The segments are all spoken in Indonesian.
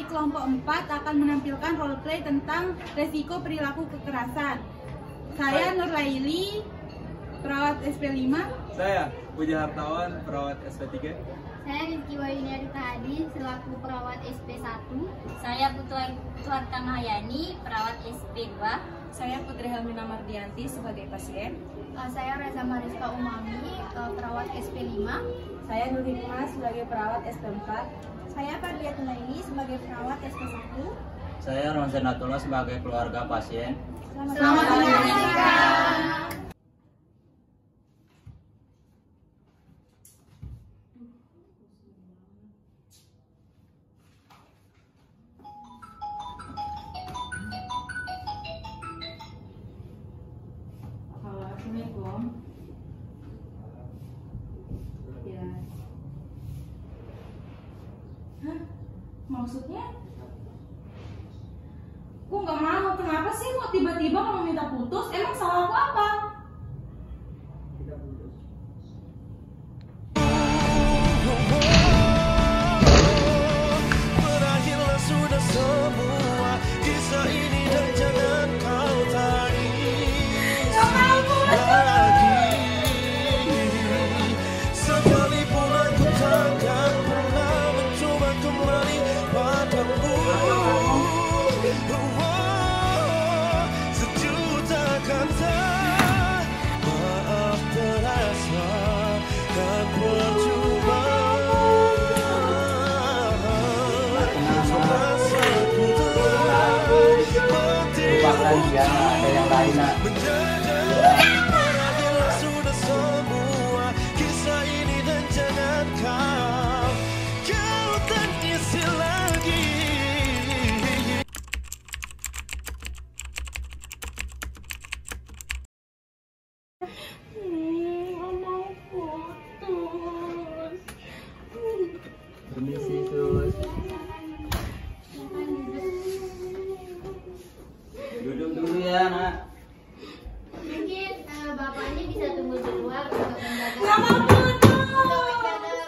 kelompok 4 akan menampilkan roleplay tentang resiko perilaku kekerasan. Saya Nur Laili, perawat SP5. Saya Puja Hartawan, perawat SP3. Saya Rizky Wayuniarita Hadi, selaku perawat SP1. Saya Putuan Tanahayani, perawat SP2. Saya Putri Helmina Mardianti sebagai pasien. Saya Reza Mariska Umami, perawat SP5. Saya Nur Hikmah sebagai perawat SP4. Saya Fardia Tunaini sebagai perawat SP1. Saya Ron Senatullah sebagai keluarga pasien. Selamat menyaksikan. Assalamualaikum. Ya. Hah? Maksudnya? Gue nggak mau. Kenapa sih kok tiba-tiba kamu minta putus? Emang salah aku apa? Berakhirlah sudah semua kisah ini dan jangan kau tangis lagi. Sekalipun aku takkan pernah mencoba kembali padamu. Sejuta kata maaf terasa kan percuma. Lupakan dia, ada yang lain. Berakhirlah sudah semua kisah ini dan jangan kau tangisi lagi. Mau putus. Permisi, Sus. Duduk dulu ya, Nak. Mungkin bapaknya bisa tunggu di luar untuk menjaga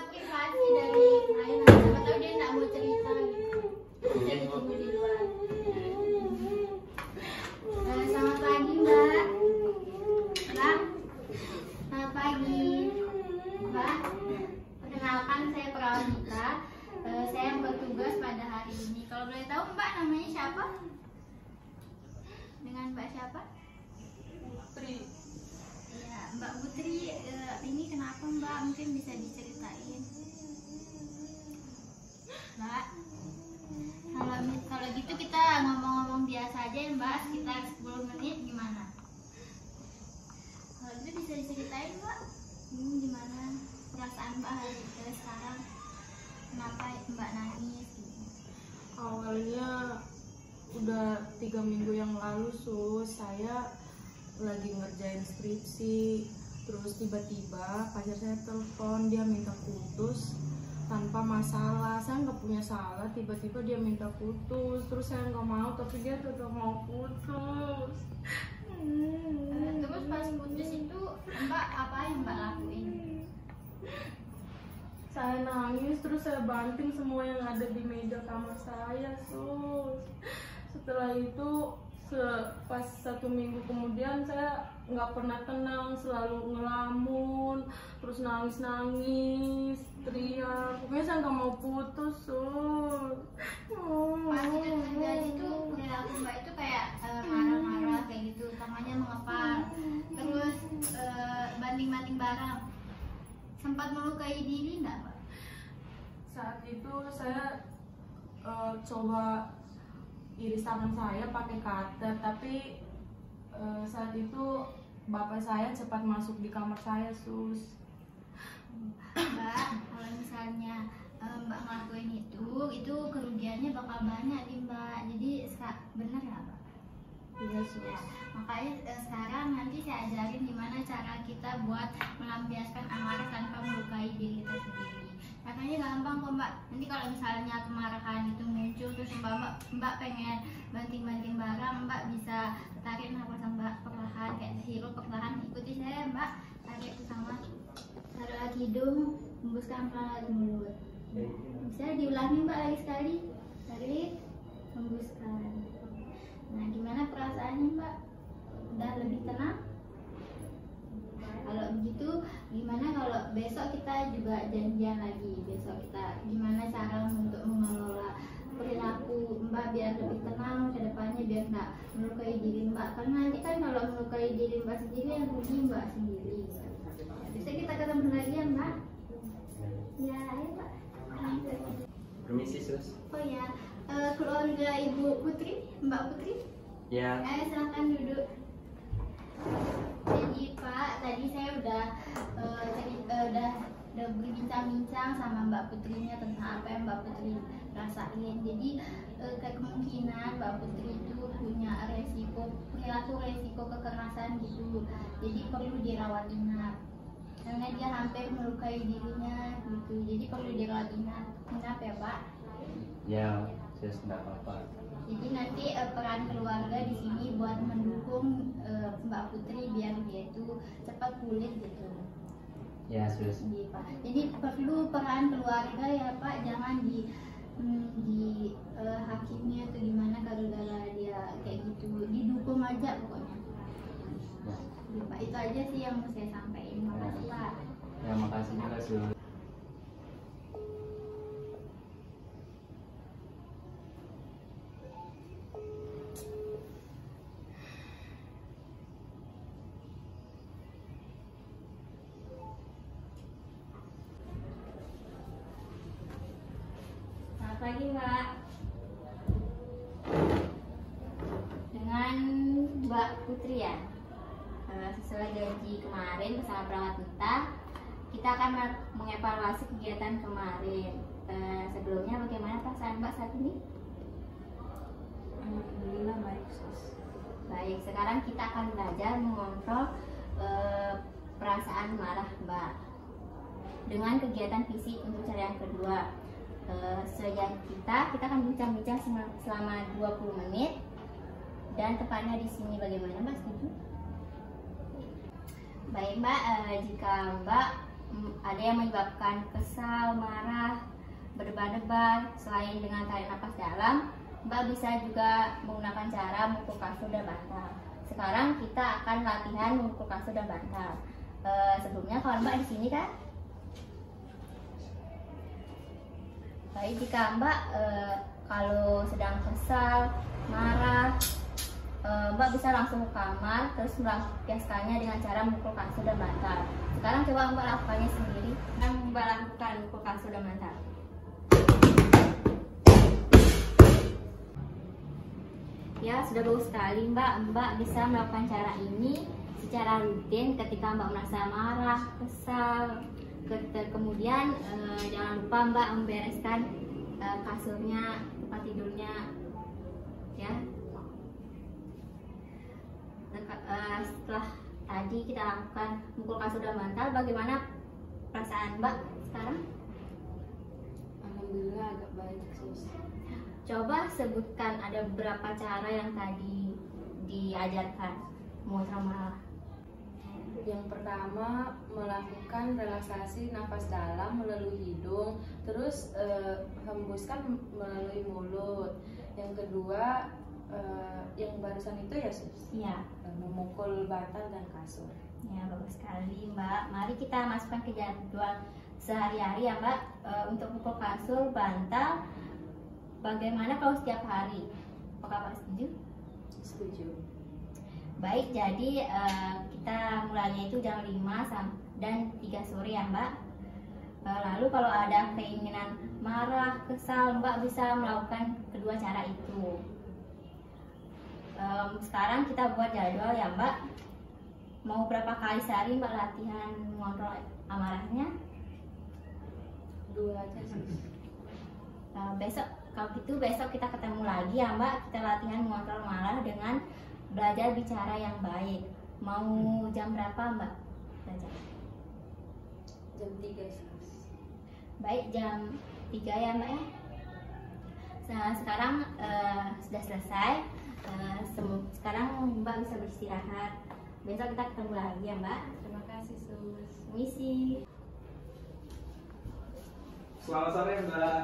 privasi dari klien. Siapa tahu dia nggak mau cerita gitu. Bisa ditunggu di luar. Selamat pagi, Mbak. Mbak. Selamat pagi. Mbak. Perkenalkan, saya perawat Dita. Saya yang bertugas pada hari ini. Kalau boleh tahu, Mbak namanya siapa? Dengan Mbak siapa? Putri. Ya, Mbak Putri, ini kenapa Mbak? Mungkin bisa diceritain. Mbak, kalau gitu kita ngomong-ngomong biasa aja ya Mbak, sekitar 10 menit gimana? Kalau gitu bisa diceritain Mbak, gimana perasaan Mbak hari sekarang? Kenapa Mbak nangis? Gitu. Awalnya udah 3 minggu yang lalu, Sus, saya lagi ngerjain skripsi, terus tiba-tiba pacar saya telepon, dia minta putus tanpa masalah. Saya nggak punya salah, tiba-tiba dia minta putus, terus saya nggak mau, tapi dia tetap mau putus. Terus pas putus itu Mbak apa yang Mbak lakuin? Saya nangis, terus saya banting semua yang ada di meja kamar saya, Sus. Setelah itu pas 1 minggu kemudian saya nggak pernah tenang, selalu ngelamun, terus nangis, teriak. Pokoknya saya nggak mau putus, Sus. Pas itu terjadi tuh perilaku Mbak itu kayak marah-marah kayak gitu, tangannya mengepal, terus banting-banting barang. Sempat melukai diri nggak Mbak? Saat itu saya coba iris tangan saya pakai cutter, tapi saat itu bapak saya cepat masuk di kamar saya, Sus. Mbak, kalau misalnya Mbak ngelakuin itu kerugiannya bakal banyak nih Mbak. Jadi bener nggak Mbak? Iya, Sus. Makanya sekarang nanti saya ajarin gimana cara kita buat melampiaskan amarah tanpa melukai diri kita sendiri. Caranya gampang kok Mbak. Nanti kalau misalnya kemarahan itu muncul terus Mbak pengen banting-banting barang, Mbak bisa tarik nafas Mbak perlahan, kayak hirup perlahan. Ikuti saya Mbak, tarik pertama, tarik lagi hidung, hembuskan pelan lagi mulut. Bisa diulangi Mbak lagi sekali. Tarik tarik, hembuskan. Nah, gimana perasaannya Mbak? Udah lebih tenang? Kalau begitu, gimana kalau besok kita juga janjian lagi? Besok kita gimana cara untuk mengelola perilaku Mbak biar lebih tenang ke depannya, biar nggak melukai diri Mbak. Karena nanti kan kalau melukai diri Mbak sendiri yang rugi Mbak sendiri. Bisa kita ketemu lagi ya Mbak? Ya, ayo Mbak. Permisi, Sus. Oh ya, keluarga Ibu Putri, Mbak Putri. Ya. Silakan duduk. Jadi Pak, tadi saya udah berbincang-bincang sama Mbak Putrinya tentang apa yang Mbak Putri rasain. Jadi kemungkinan Mbak Putri itu punya perilaku resiko kekerasan gitu. Jadi perlu dirawat inap. Karena dia hampir melukai dirinya gitu. Jadi perlu dirawat inap ya Pak. Ya, Sus, nggak apa-apa. Jadi nanti peran keluarga di sini buat mendukung Mbak Putri biar dia itu cepat pulih gitu. Ya, Sus. Iya, Pak. Jadi perlu peran keluarga ya Pak, jangan di hakimnya atau gimana gara-gara dia kayak gitu. Didukung aja pokoknya. Ya. Iya, Pak. Itu aja sih yang mau saya sampaikan. Makasih Pak. Ya, makasih juga, Sus. Selamat pagi Mbak. Dengan Mbak Putri ya. Sesuai janji kemarin bersama perawat kita akan mengevaluasi kegiatan kemarin. Sebelumnya bagaimana perasaan Mbak saat ini? Alhamdulillah baik, Sus. Baik, sekarang kita akan belajar mengontrol perasaan marah Mbak dengan kegiatan fisik untuk cara yang kedua. Sejak kita akan bincang-bincang selama 20 menit dan tepatnya di sini. Bagaimana Mbak, setuju? Baik Mbak, jika Mbak ada yang menyebabkan kesal, marah, berdebar-debar, selain dengan tarik nafas dalam, Mbak bisa juga menggunakan cara memukul kasur dan bantal. Sekarang kita akan latihan memukul kasur dan bantal. Sebelumnya kalau Mbak di sini kan? Baik, jika Mbak kalau sedang kesal, marah, Mbak bisa langsung ke kamar terus melampiaskannya dengan cara memukul kasur dan bantal. Sekarang coba Mbak lakukannya sendiri. Dan Mbak lakukan memukul kasur dan bantal. Ya, sudah bagus sekali Mbak. Mbak bisa melakukan cara ini secara rutin ketika Mbak merasa marah, kesal. Kemudian jangan lupa Mbak membereskan kasurnya, tempat tidurnya, ya. Setelah tadi kita lakukan mukul kasur dan bantal, bagaimana perasaan Mbak sekarang? Alhamdulillah agak baik, Sus. Coba sebutkan ada beberapa cara yang tadi diajarkan mengontrol marah. Yang pertama, melakukan relaksasi nafas dalam melalui hidung, terus hembuskan melalui mulut. Yang kedua, yang barusan itu ya Sus, Iya. memukul bantal dan kasur. Ya, bagus sekali Mbak. Mari kita masukkan ke jadwal sehari-hari ya Mbak. Untuk pukul kasur, bantal, bagaimana kalau setiap hari? Apakah Mbak setuju? Setuju. Baik, jadi kita mulainya itu jam 5 dan 3 sore ya Mbak. Lalu kalau ada keinginan marah, kesal, Mbak bisa melakukan kedua cara itu. Sekarang kita buat jadwal ya Mbak. Mau berapa kali sehari Mbak latihan mengontrol amarahnya? 2 aja Sus. Besok, kalau gitu besok kita ketemu lagi ya Mbak. Kita latihan mengontrol marah dengan belajar bicara yang baik. Mau jam berapa Mbak belajar? Jam 3 Sus. Baik, jam 3 ya Mbak ya. Sekarang sudah selesai. Sekarang Mbak bisa beristirahat. Besok kita ketemu lagi ya Mbak. Terima kasih Sus. Misi. Selamat sore Mbak.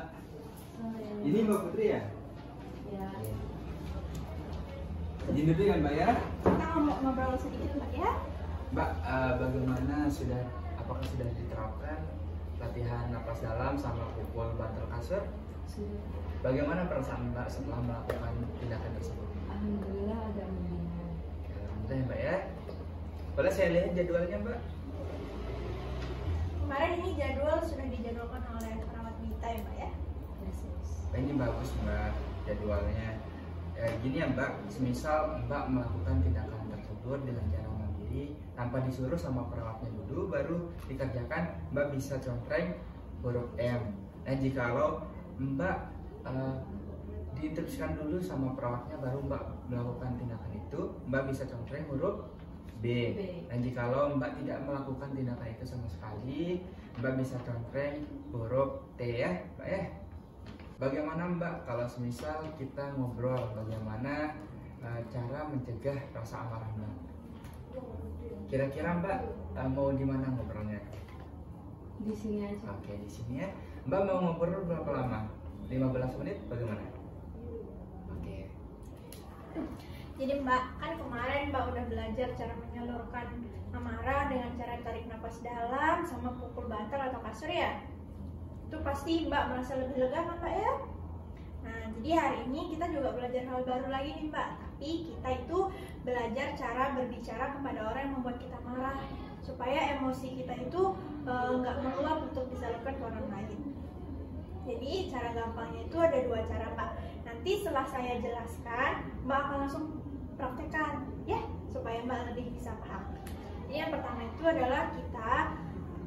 Ini Mbak Putri ya? Ya. Izin dulu ya Mbak ya. Kita ngobrol sedikit Mbak ya. Mbak, apakah sudah diterapkan latihan napas dalam sama pukul bantal kasur? Sudah. Bagaimana perasaan Mbak setelah melakukan tindakan tersebut? Alhamdulillah agak mendingan. Alhamdulillah ya Mbak ya. Boleh saya lihat jadwalnya Mbak? Kemarin ini jadwal sudah dijadwalkan oleh perawat Mita ya Mbak ya. Ini bagus Mbak jadwalnya. Gini ya Mbak, semisal Mbak melakukan tindakan tersebut dengan cara mandiri tanpa disuruh sama perawatnya dulu, baru dikerjakan, Mbak bisa contreng huruf M. Nah jikalau Mbak diinstruksikan dulu sama perawatnya baru Mbak melakukan tindakan itu, Mbak bisa contreng huruf B. Dan jikalau Mbak tidak melakukan tindakan itu sama sekali, Mbak bisa contreng huruf T ya Mbak ya. Bagaimana Mbak kalau semisal kita ngobrol bagaimana cara mencegah rasa amarah Mbak? Kira-kira Mbak mau di mana ngobrolnya? Di sini aja. Oke, di sini ya. Mbak mau ngobrol berapa lama? 15 menit bagaimana? Oke. Jadi Mbak, kan kemarin Mbak udah belajar cara menyalurkan amarah dengan cara tarik napas dalam sama pukul bantal atau kasur ya. Itu pasti Mbak merasa lebih lega kan Mbak ya? Nah, jadi hari ini kita juga belajar hal baru lagi nih Mbak. Tapi kita itu belajar cara berbicara kepada orang yang membuat kita marah, supaya emosi kita itu nggak meluap untuk disalurkan ke orang lain. Jadi cara gampangnya itu ada 2 cara Mbak. Nanti setelah saya jelaskan, Mbak akan langsung praktekkan ya, supaya Mbak lebih bisa paham. Jadi yang pertama itu adalah kita,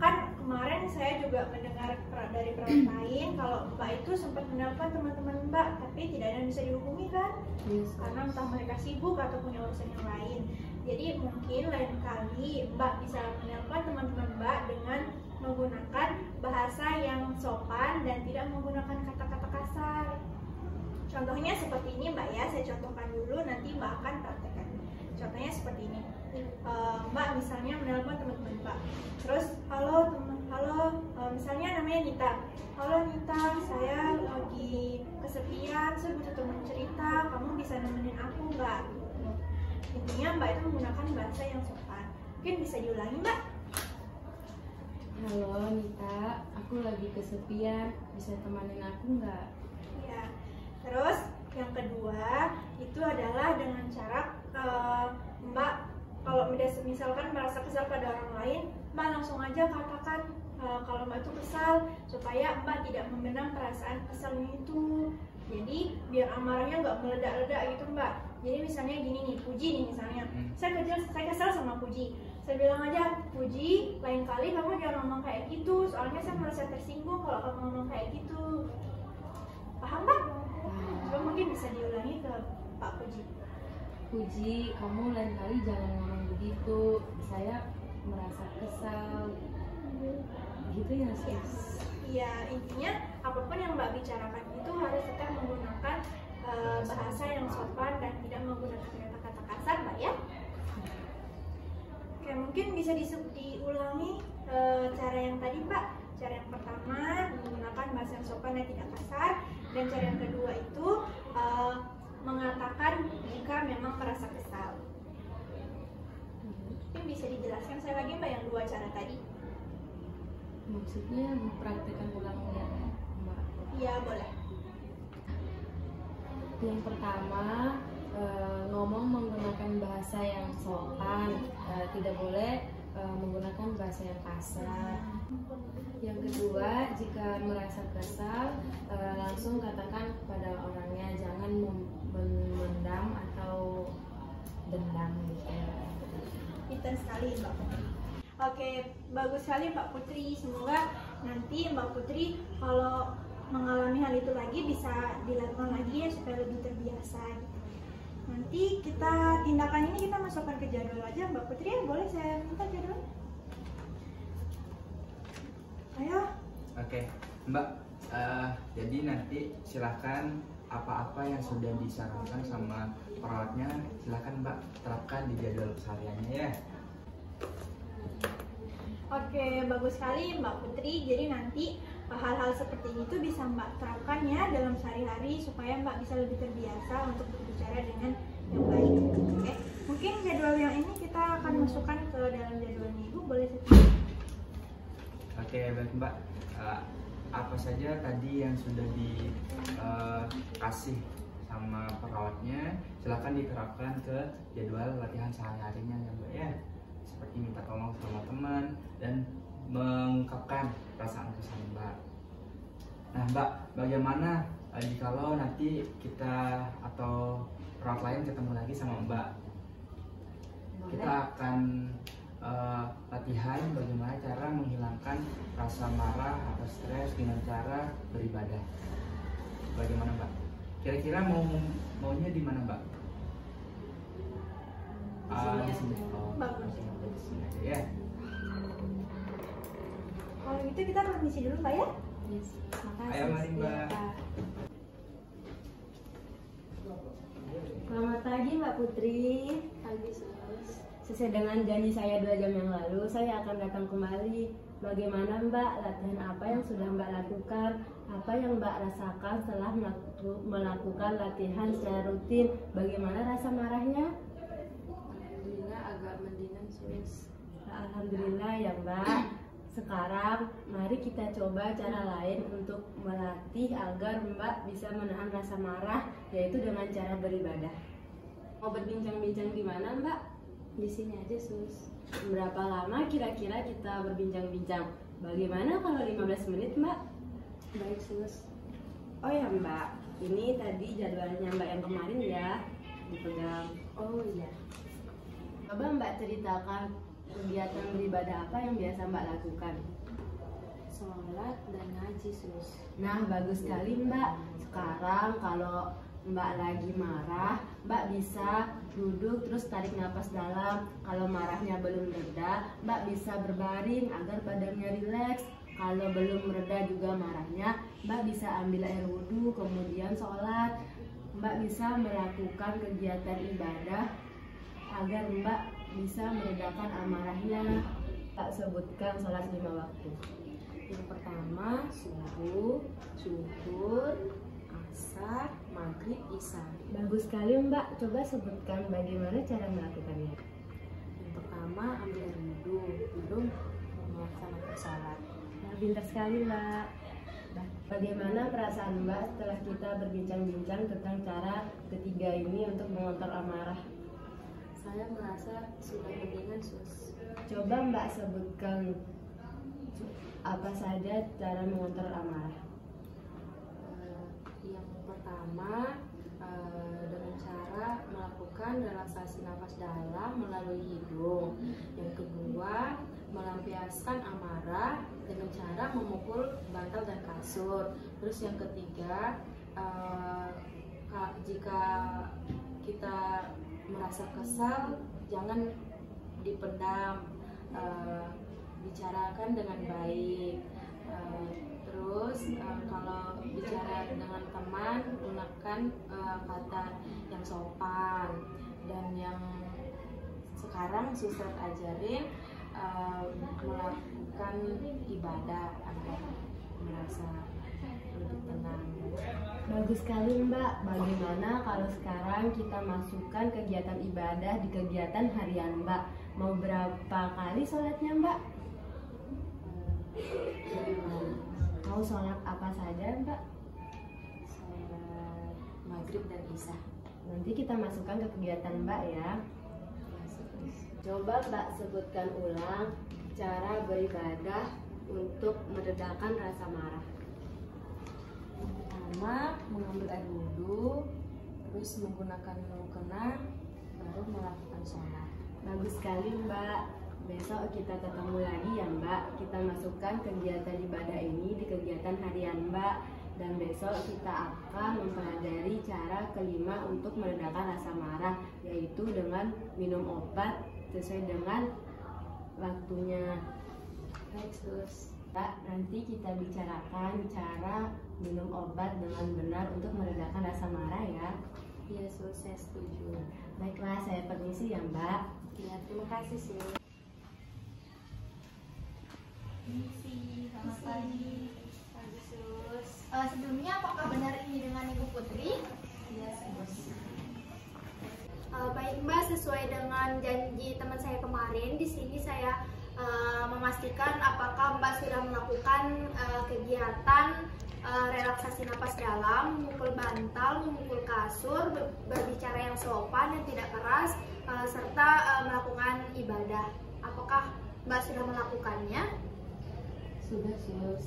kan kemarin saya juga mendengar dari perawat lain kalau Mbak itu sempat menelpon teman-teman Mbak, tapi tidak ada yang bisa dihubungi kan? Yes. Karena entah mereka sibuk atau punya urusan yang lain. Jadi mungkin lain kali Mbak bisa menelpon teman-teman Mbak dengan menggunakan bahasa yang sopan dan tidak menggunakan kata-kata kasar. Contohnya seperti ini Mbak ya, saya contohkan dulu, nanti Mbak akan praktekkan. Contohnya seperti ini. Mbak misalnya menelpon teman-teman Mbak, terus halo misalnya namanya Nita, halo Nita, saya lagi kesepian, saya butuh teman cerita, kamu bisa nemenin aku nggak? Intinya Mbak itu menggunakan bahasa yang sopan. Mungkin bisa diulangi Mbak. Halo Nita, aku lagi kesepian, bisa temenin aku nggak? Ya. Terus yang kedua itu adalah dengan cara Mbak kalau misalkan merasa kesal pada orang lain, Mbak langsung aja katakan kalau Mbak itu kesal, supaya Mbak tidak memendam perasaan kesalnya itu. Jadi biar amarahnya nggak meledak-ledak gitu Mbak. Jadi misalnya gini nih, Puji nih misalnya, saya kesal sama Puji. Saya bilang aja, Puji, lain kali kamu jangan ngomong kayak gitu, soalnya saya merasa tersinggung kalau kamu ngomong kayak gitu. Paham Mbak? Coba mungkin bisa diulangi ke Pak Puji. Puji, kamu lain kali jangan ngomong begitu, saya merasa kesal. Gitu ya sis? Iya, intinya apapun yang Mbak bicarakan itu harus tetap menggunakan bahasa yang sopan dan tidak menggunakan kata-kata kasar Mbak ya. Oke, mungkin bisa diulangi cara yang tadi Mbak. Cara yang pertama menggunakan bahasa yang sopan dan tidak kasar, dan cara yang kedua itu mengatakan jika memang merasa kesal. Mungkin bisa dijelaskan saya lagi Mbak yang 2 cara tadi. Maksudnya mempraktekkan ulang ya Mbak? Iya boleh. Yang pertama, ngomong menggunakan bahasa yang sopan, tidak boleh menggunakan bahasa yang kasar. Yang kedua, jika merasa kesal, langsung katakan kepada orangnya, jangan memendam atau dendam gitu. Pintar sekali Mbak Putri. Oke, bagus sekali Mbak Putri. Semoga nanti Mbak Putri kalau mengalami hal itu lagi bisa dilakukan lagi ya, supaya lebih terbiasa gitu. Nanti kita tindakan ini kita masukkan ke jadwal aja Mbak Putri ya. Boleh saya minta jadwal? Ayo. Oke, Mbak. Jadi nanti silahkan apa-apa yang sudah disarankan sama perawatnya, silahkan Mbak terapkan di jadwal kesehariannya ya. Oke, bagus sekali Mbak Putri. Jadi nanti hal-hal seperti ini tuh bisa Mbak terapkan ya dalam sehari-hari supaya Mbak bisa lebih terbiasa untuk berbicara dengan yang baik. Oke, mungkin jadwal yang ini kita akan masukkan ke dalam jadwalnya Ibu, boleh saya? Oke, baik Mbak. Apa saja tadi yang sudah dikasih sama perawatnya, silakan diterapkan ke jadwal latihan sehari-harinya ya Mbak ya. Seperti minta tolong sama teman dan mengungkapkan perasaan kesal Mbak. Nah Mbak, bagaimana jikalau nanti kita atau perawat lain ketemu lagi sama Mbak? Kita akan latihan bagaimana cara menghilangkan rasa marah atau stres dengan cara beribadah. Bagaimana Mbak? Kira-kira maunya di mana Mbak? Di sini. Oh, di sini aja ya. Kalau gitu kita permisi dulu Mbak ya. Yes. Makasih. Ayo mari Mbak. Selamat pagi Mbak Putri. Pagi Sus. Sesuai dengan janji saya 2 jam yang lalu, saya akan datang kembali. Bagaimana Mbak, latihan apa yang sudah Mbak lakukan? Apa yang Mbak rasakan setelah melakukan latihan secara rutin? Bagaimana rasa marahnya? Alhamdulillah agak mendingan Sus. Alhamdulillah ya Mbak. Sekarang mari kita coba cara lain untuk melatih agar Mbak bisa menahan rasa marah, yaitu dengan cara beribadah. Mau berbincang-bincang di mana Mbak? Di sini aja Sus. Berapa lama kira-kira kita berbincang-bincang? Bagaimana kalau 15 menit Mbak? Baik Sus. Oh ya Mbak, ini tadi jadwalnya Mbak yang kemarin ya, dipegang. Oh iya. Coba Mbak ceritakan kegiatan beribadah apa yang biasa Mbak lakukan? Sholat dan ngaji Sus. Nah, bagus sekali Mbak. Sekarang kalau Mbak lagi marah, Mbak bisa duduk terus tarik napas dalam. Kalau marahnya belum reda, Mbak bisa berbaring agar badannya rileks. Kalau belum reda juga marahnya, Mbak bisa ambil air wudhu kemudian sholat. Mbak bisa melakukan kegiatan ibadah agar Mbak bisa meredakan amarahnya. Tak sebutkan sholat 5 waktu. Yang pertama subuh, zuhur, asar, maghrib, isya. Bagus sekali Mbak, coba sebutkan bagaimana cara melakukannya. Yang pertama ambil air wudhu, belum melaksanakan sholat. Nah, pintar sekali Mbak. Nah, bagaimana perasaan Mbak setelah kita berbincang-bincang tentang cara ketiga ini untuk mengontrol amarah? Saya merasa sudah mendingan Sus. Coba Mbak sebutkan apa saja cara mengontrol amarah. Yang pertama dengan cara melakukan relaksasi nafas dalam melalui hidung. Yang kedua melampiaskan amarah dengan cara memukul bantal dan kasur. Terus yang ketiga jika kita merasa kesal jangan dipendam, bicarakan dengan baik. Terus kalau bicara dengan teman gunakan kata yang sopan. Dan yang sekarang Suster ajarin melakukan ibadah agar merasa lebih tenang. Bagus sekali Mbak. Bagaimana kalau sekarang kita masukkan kegiatan ibadah di kegiatan harian Mbak? Mau berapa kali sholatnya Mbak? Mau sholat apa saja Mbak? Sholat maghrib dan isya. Nanti kita masukkan ke kegiatan Mbak ya. Coba Mbak sebutkan ulang cara beribadah untuk meredakan rasa marah. Pertama mengambil air wudhu, terus menggunakan mukena, baru melakukan sholat. Bagus sekali Mbak. Besok kita ketemu lagi ya Mbak. Kita masukkan kegiatan ibadah ini di kegiatan harian Mbak. Dan besok kita akan mempelajari cara kelima untuk meredakan rasa marah, yaitu dengan minum obat sesuai dengan waktunya. Baik Sus. Mbak, nanti kita bicarakan cara minum obat dengan benar untuk meredakan rasa marah ya. Iya Sus, saya setuju. Baiklah, saya permisi ya Mbak. Ya, terima kasih Sus. Selamat pagi. Sebelumnya apakah benar ini dengan Ibu Putri? Iya, Sus. Baik Mbak, sesuai dengan janji teman saya kemarin, di sini saya memastikan apakah Mbak sudah melakukan kegiatan relaksasi napas dalam, memukul bantal, memukul kasur, berbicara yang sopan dan tidak keras, serta melakukan ibadah. Apakah Mbak sudah melakukannya? Sudah, Sus.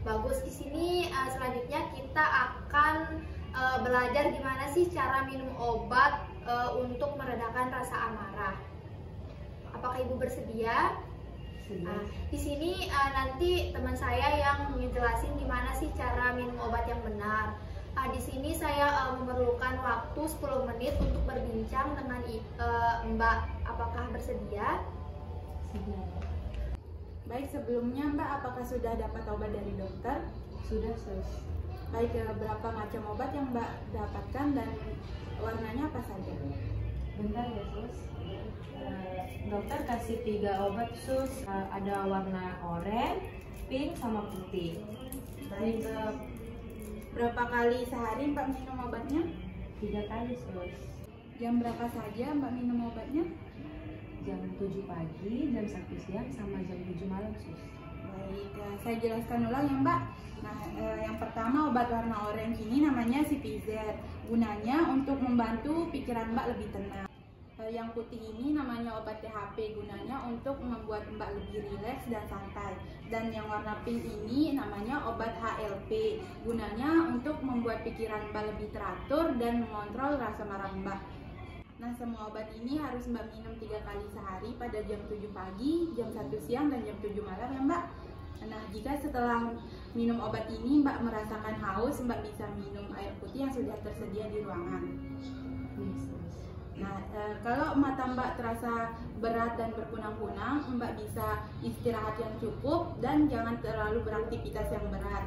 Bagus. Di sini selanjutnya kita akan belajar gimana sih cara minum obat untuk meredakan rasa amarah. Apakah Ibu bersedia? Di sini nanti teman saya yang ngejelasin gimana sih cara minum obat yang benar. Di sini saya memerlukan waktu 10 menit untuk berbincang dengan Mbak. Apakah bersedia? Sudah. Baik, sebelumnya Mbak, apakah sudah dapat obat dari dokter? Sudah, Sus. Baik, berapa macam obat yang Mbak dapatkan dan warnanya apa saja? Bentar ya, Sus. Dokter kasih 3 obat, Sus. Ada warna oranye, pink, sama putih. Baik, berapa kali sehari Mbak minum obatnya? 3 kali, Sus. Jam berapa saja Mbak minum obatnya? Jam 7 pagi, jam 1 siang, sama jam 7 malam, Sus. Baik, saya jelaskan ulang ya Mbak. Nah, yang pertama obat warna orange ini namanya Citizen. Gunanya untuk membantu pikiran Mbak lebih tenang. Yang putih ini namanya obat THP, gunanya untuk membuat Mbak lebih rileks dan santai. Dan yang warna pink ini namanya obat HLP, gunanya untuk membuat pikiran Mbak lebih teratur dan mengontrol rasa marah Mbak. Nah, semua obat ini harus Mbak minum 3 kali sehari pada jam 7 pagi, jam 1 siang, dan jam 7 malam ya Mbak. Nah, jika setelah minum obat ini Mbak merasakan haus, Mbak bisa minum air putih yang sudah tersedia di ruangan. Nah, kalau mata Mbak terasa berat dan berkunang-kunang, Mbak bisa istirahat yang cukup dan jangan terlalu beraktivitas yang berat.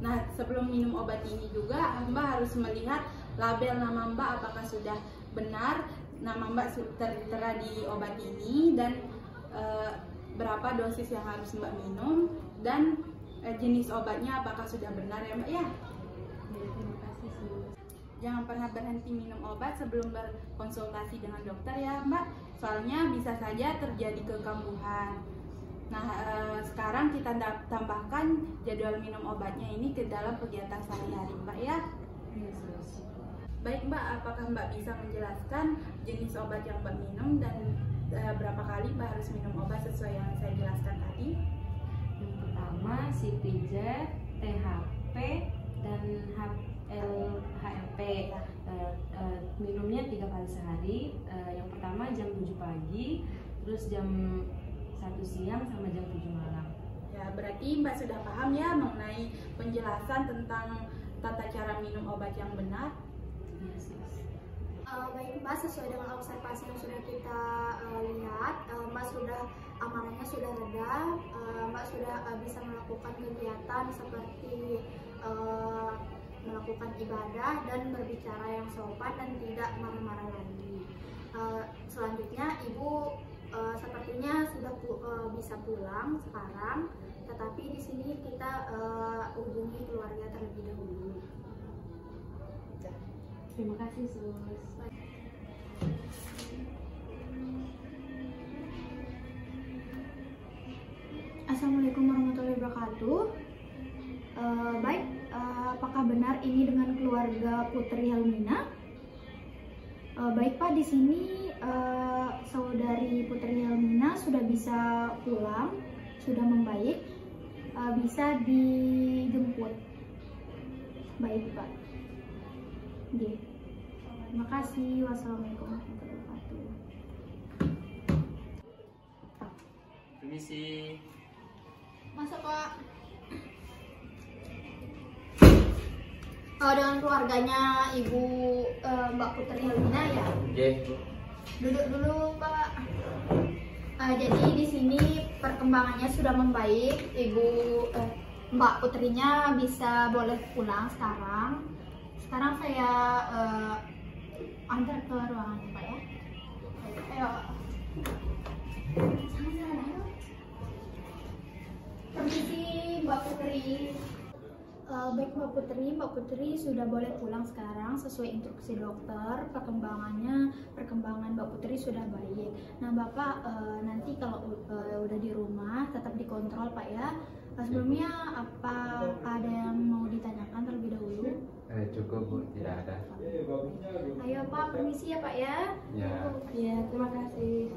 Nah, sebelum minum obat ini juga Mbak harus melihat label nama Mbak apakah sudah benar nama Mbak tertera di obat ini dan berapa dosis yang harus Mbak minum dan jenis obatnya apakah sudah benar ya Mbak ya. Terima kasih, Sus. Jangan pernah berhenti minum obat sebelum berkonsultasi dengan dokter ya Mbak, soalnya bisa saja terjadi kekambuhan. Nah, sekarang kita tambahkan jadwal minum obatnya ini ke dalam kegiatan sehari-hari Mbak ya. Iya, Sus. Baik Mbak, apakah Mbak bisa menjelaskan jenis obat yang Mbak minum dan berapa kali Mbak harus minum obat sesuai yang saya jelaskan tadi? Yang pertama Citizen, THP, dan HLP. Minumnya 3 kali sehari. Yang pertama jam 7 pagi, terus jam 1 siang, sama jam 7 malam. Ya, berarti Mbak sudah paham ya mengenai penjelasan tentang tata cara minum obat yang benar. Yes, yes. Baik Mbak, sesuai dengan observasi yang sudah kita lihat, Mbak sudah amarahnya sudah reda, Mbak sudah bisa melakukan kegiatan seperti melakukan ibadah dan berbicara yang sopan dan tidak marah-marah lagi. Selanjutnya Ibu sepertinya sudah bisa pulang sekarang, tetapi di sini kita hubungi keluarga terlebih dahulu. Terima kasih, Sus. Assalamualaikum warahmatullahi wabarakatuh. Baik, apakah benar ini dengan keluarga Putri Helmina? Baik Pak, di sini saudari Putri Helmina sudah bisa pulang, sudah membaik, bisa dijemput. Baik Pak. Oke. Terima kasih. Wassalamualaikum warahmatullahi wabarakatuh. Permisi. Masuk Pak. Dengan keluarganya Ibu Mbak Putri Helmina ya. Oke. Duduk dulu Pak. Jadi di sini perkembangannya sudah membaik. Ibu Mbak Putrinya bisa boleh pulang sekarang. Sekarang saya antar ke ruangan Pak ya. Ayo. Sana-sana. Permisi Mbak Putri. Baik Mbak Putri sudah boleh pulang sekarang sesuai instruksi dokter. Perkembangan Mbak Putri sudah baik. Nah Bapak nanti kalau udah di rumah tetap dikontrol Pak ya. Sebelumnya apa ada yang mau ditanyakan terlebih dahulu? Cukup Bu, tidak ada. Ayo Pak, permisi ya Pak ya. Ya. Ya, terima kasih.